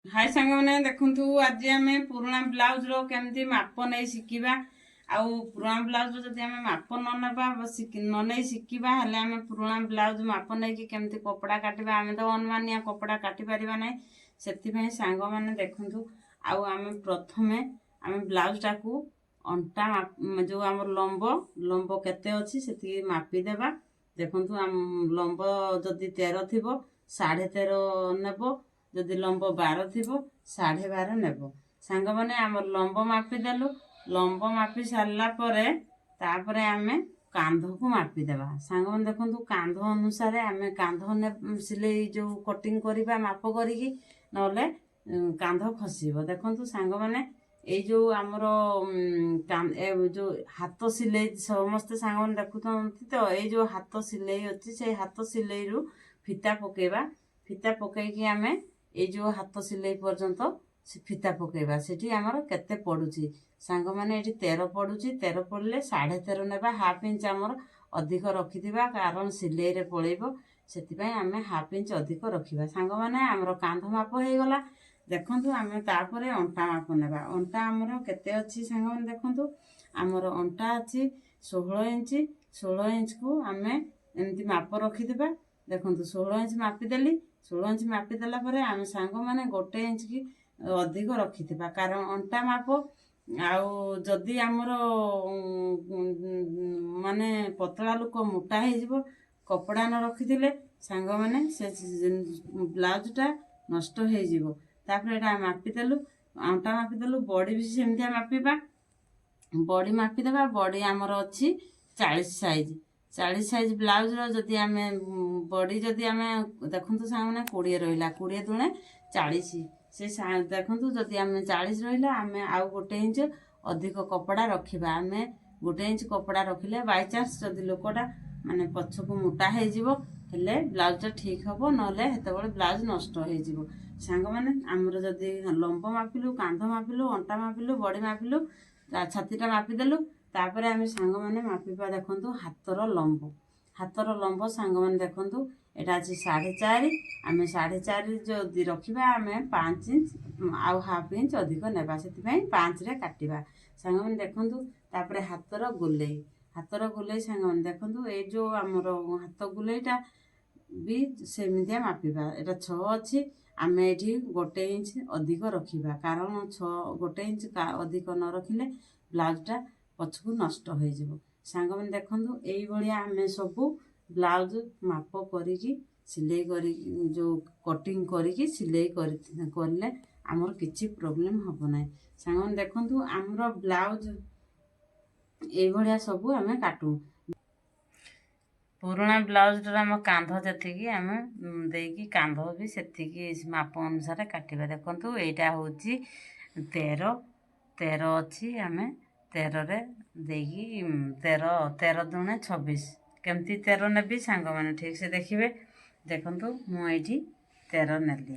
हाय सांग मैंने देखु आज आम पुराणा ब्लाउज केमती माप नहीं शिखा आउ पुराणा ब्लाउज जदि आम माप न ना न नहीं शिखा आम पुराणा ब्लाउज माप नहीं केमती कपड़ा काटिबा आम तो अनुमानिया कपड़ा काटि पारिबा नहीं से सांग मैंने देखु आम प्रथमे आम ब्लाउज टाकू अंटा जो आम लंब लंब केते अच्छी से मापिदेवा देखु लंब जदि 13 थी 13.5 नेब जदि लंब 12 थी 12.5 नेब सांग मैंने आम लंब मापिदेलु लंब मापि सारा पर आम कांध को मापिदेवा सांग मैंने देखु कांध अनुसार आम कांध सिलाई जो कटिंग करवा माप करी नले कांध खसब देखु सांग मैंने ये जो आमर जो हाथ सिलाई समस्ते सांग मैंने देखुं तो ये जो हाथ सिलाई अच्छी से हाथ सिलाई रु फिता पकईकी आम ये जो हाथ सिलाई पर्यंत फिता पकेबा सेठी आमर केते पड़ुची सांग मैंने ये 13 पड़ुची 13 पड़े 13.5 नेबा हाफ इंच आमर अधिक रखिथिबा कारण सिलाई रे पळेबो सेति आम हाफ इंच अधिक रखिबा सांग मैंने आमर कांध माप हो गला देखु आम तापर अंटा माप नेबा अंटा आमर केते अच्छी सांग मैंने देखु आमर अंटा अच्छी 16 इंच को आम एमती माप रखिथिबा देखु 16 इंच मापिदेली 16 इंच मापिदेला आम सांग मैंने 1 इंच की अधिक रखिथिबा कारण अंटा माप आउ जदि आमर माने पतला लोक मोटा हो कपड़ा न रखिथिले सांग मैंने से ब्लाउजटा नष्ट हो तापर एटा मापिदेलु अंटा मापिदेलु बॉडी भी सेमतिया मापिबा बॉडी मापिदेबा बॉडी आमर अच्छी 40 साइज ब्लाउज जदि आम बॉडी जदि आम देखु सांग 20 रहा 20 दुणे 40 से देखु जदि आम 40 रहा आम आउ 1 इंच अधिक कपड़ा रखा आम 1 इंच कपड़ा रखिले बाय चान्स जदि लोकटा माने पछकु मोटा हो ब्लाउजटा ठीक हम ना ब्लाउज नष्ट हो सांग मैंने आमर जदि लंब मापिलु कांध मापिलु अंटा मापिलु बॉडी मापिलु छातीटा मापिदेलु तापर आम सांग मैंने मापिबा देखु हाथर लंब सांग मैंने देखु एटा अच्छी 4.5 आम 4.5 जदि रखा आम 5 इंच आउ हाफ इंच अधिक नेबा से 5 रे काटिबा सांग मैंने देखु तापर हाथर गुलेई सांग मैंने देखु ये जो आमर हाथ गुलेईटा भी सेमितिया मापिबा एटा 6 अच्छी आम ये 1 इंच अधिक रखा कारण 1 इंच अधिक न रखिले ब्लाउजटा पछकु नष्ट हो सांग मैंने देखु यही आम सबू ब्लाउज माप करी सिलाई करी जो कटिंग करी सिलाई करले आमर किसी प्रोब्लेम हम ना सांग मैंने देखु आमर ब्लाउज ये सबू आम काटू पुराणा ब्लाउज आम कांध जी आम देकी कांध भी से माप अनुसार काटिबा देखु यहाँ हूँ 13 अच्छी आम 13 रे देकी 13 दुणे 26 केमती 13 नेबी सांग मैंने ठीक से देखिए देखु मुझे 13 नेली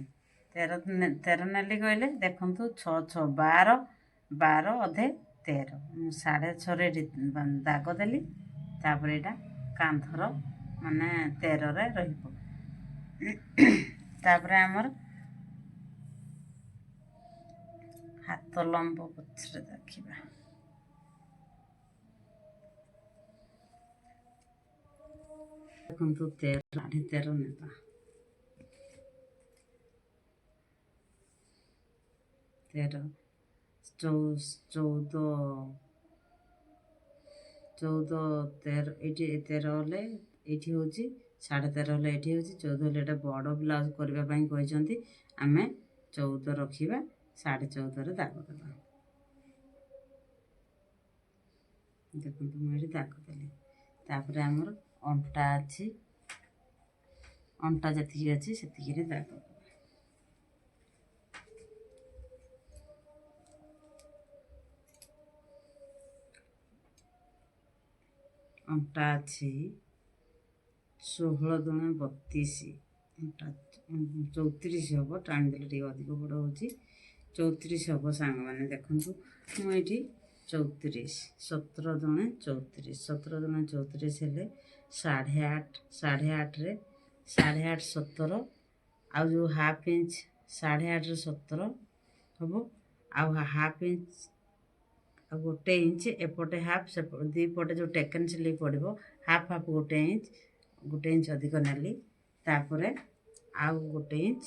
13 नेली कहले देखु 6 6 12 12 अधे 13 6.5 दाग देली तापर यहाँ कांधर माने 13 रे रहिबो तापर आमर हाथ लंब पछरे देखिबा देखु 13 नेबा 13 14 13 ये 13 हेले ये हूँ 13.5 हेले ये हूँ 14 हेले बड़ ब्लाउज करने कहते आम 14 रखा 14.5 दाग देवा देखो मुझे दाग देली तापर आमर अंटा अच्छी अंटा जी अच्छी से दाग अंटा अच्छी 16 दुणे 32 अंटा 34 हम टाणी देले टे अधिक बड़ हो 34 हम सांग मैंने देखु मुझे 34 17 दुणे 34 17 दुणे 34 हेले 8.5 रे 8.5 17 आउ जो हाफ इंच 8.5 17 ହେବ। ଆଉ ହାଫ୍ ଇଞ୍ଚ ଆଉ 1 ଇଞ୍ଚ ଏପଟେ ହାଫ୍ ଦୁଇ ପଟେ ଯେଉଁ ଟେକେନ୍ ସିଲେଇ ପଡ଼ିବ ହାଫ୍ 1 ଇଞ୍ଚ ଅଧିକ ନେଲି। ତାପରେ ଆଉ 1 ଇଞ୍ଚ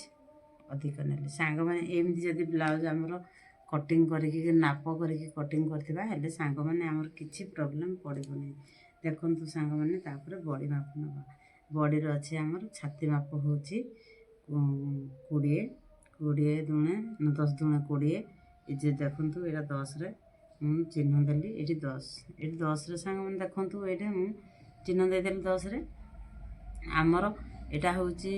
ଅଧିକ ନେଲି। ସାଙ୍ଗମାନେ ଏମିତି ଯଦି ବ୍ଲାଉଜ୍ ଆମର କଟିଂ କରିକି ନାପ କରିକି କଟିଂ କରିଥିବା ହେଲେ ସାଙ୍ଗମାନେ ଆମର କିଛି ପ୍ରୋବ୍ଲେମ୍ ପଡ଼ିବନି। ଦେଖନ୍ତୁ ସାଙ୍ଗମାନେ ତାପରେ ବଡ଼ି ମାପ ନେବା। ବଡ଼ିର ଅଛି ଆମର ଛାତି ମାପ ହେଉଛି 20 ଦୁଣେ 10 ଦୁଣେ 20। ଏ ଯେ ଦେଖନ୍ତୁ ଏଇଟା 10ରେ ମୁଁ ଚିହ୍ନ ଦେଲି। ଏଠି 10 ଏଠି 10ରେ ସାଙ୍ଗମାନେ ଦେଖନ୍ତୁ ଏଇଟା ମୁଁ ଚିହ୍ନ ଦେଇଦେଲି 10ରେ। ଆମର ଏଇଟା ହେଉଛି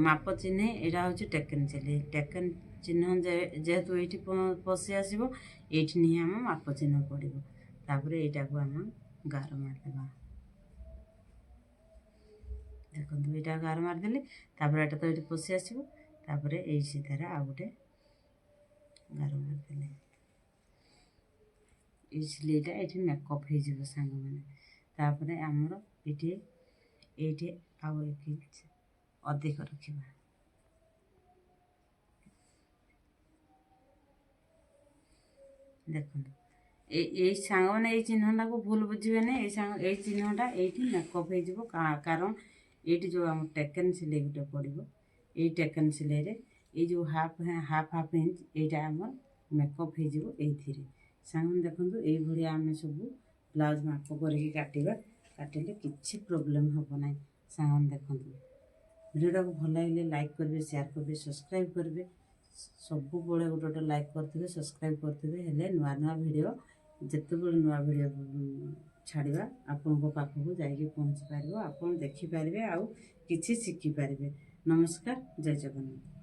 ମାପ ଚିହ୍ନେ, ଏଇଟା ହେଉଛି ଟେକେନ୍ ସିଲେଇ। ଟେକେନ୍ ଚିହ୍ନ ଯେହେତୁ ଏଇଠି ପଶି ଆସିବ ଏଇଠି ହିଁ ଆମ ମାପ ଚିହ୍ନ ପଡ଼ିବ। ତାପରେ ଏଇଟାକୁ ଆମେ ଗାର ମାରିଦେବା। ଦେଖନ୍ତୁ ଏଇଟା ଗାର ମାରିଦେଲି। ତାପରେ ଏଇଟା ତ ଏଇଠି ପଶି ଆସିବ। ତାପରେ ଏଇ ସିଧାରେ ଆଉ ଗୋଟେ ଗାର ମାରିଦେଲି। ଏଇ ସିଲେଇଟା ଏଇଠି ମେକଅପ୍ ହେଇଯିବ ସାଙ୍ଗମାନେ। ତାପରେ ଆମର ଏଇଠି ଆଉ 1 ଇଞ୍ଚ ଅଧିକ ରଖିବା। ଦେଖନ୍ତୁ ଏଇ ସାଙ୍ଗମାନେ ଏଇ ଚିହ୍ନଟାକୁ ଭୁଲ ବୁଝିବେନି। ଏଇ ଚିହ୍ନଟା ଏଇଠି ମେକଅପ୍ ହେଇଯିବ। କାରଣ ଏଇଠି ଯେଉଁ ଆମ ଟେକେନ୍ ସିଲେଇ ଗୋଟେ ପଡ଼ିବ, ଏଇ ଟେକେନ୍ ସିଲେଇରେ ଏଇ ଯେଉଁ ହାଫ୍ ଇଞ୍ଚ ଏଇଟା ଆମର ମେକଅପ୍ ହେଇଯିବ ଏଇଥିରେ। ସାଙ୍ଗମାନେ ଦେଖନ୍ତୁ ଏଇଭଳିଆ ଆମେ ସବୁ ବ୍ଲାଉଜ୍ ମାପ କରିକି କାଟିଲେ କିଛି ପ୍ରୋବ୍ଲେମ୍ ହେବ ନାହିଁ। ସାଙ୍ଗମାନେ ଦେଖନ୍ତୁ ଭିଡ଼ିଓଟାକୁ ଭଲ ଲାଗିଲେ ଲାଇକ୍ କରିବେ, ସେୟାର କରିବେ, ସବସ୍କ୍ରାଇବ୍ କରିବେ। ସବୁବେଳେ ଗୋଟେ ଲାଇକ୍ କରିଥିବେ, ସବସ୍କ୍ରାଇବ୍ କରିଥିବେ। ହେଲେ ନୂଆ ଭିଡ଼ିଓ ଯେତେବେଳେ ନୂଆ ଭିଡ଼ିଓ ଛାଡ଼ିବା ଆପଣଙ୍କ ପାଖକୁ ଯାଇକି ପହଞ୍ଚି ପାରିବ। ଆପଣ ଦେଖିପାରିବେ ଆଉ କିଛି ଶିଖିପାରିବେ। ନମସ୍କାର, ଜୟ ଜଗନ୍ନାଥ।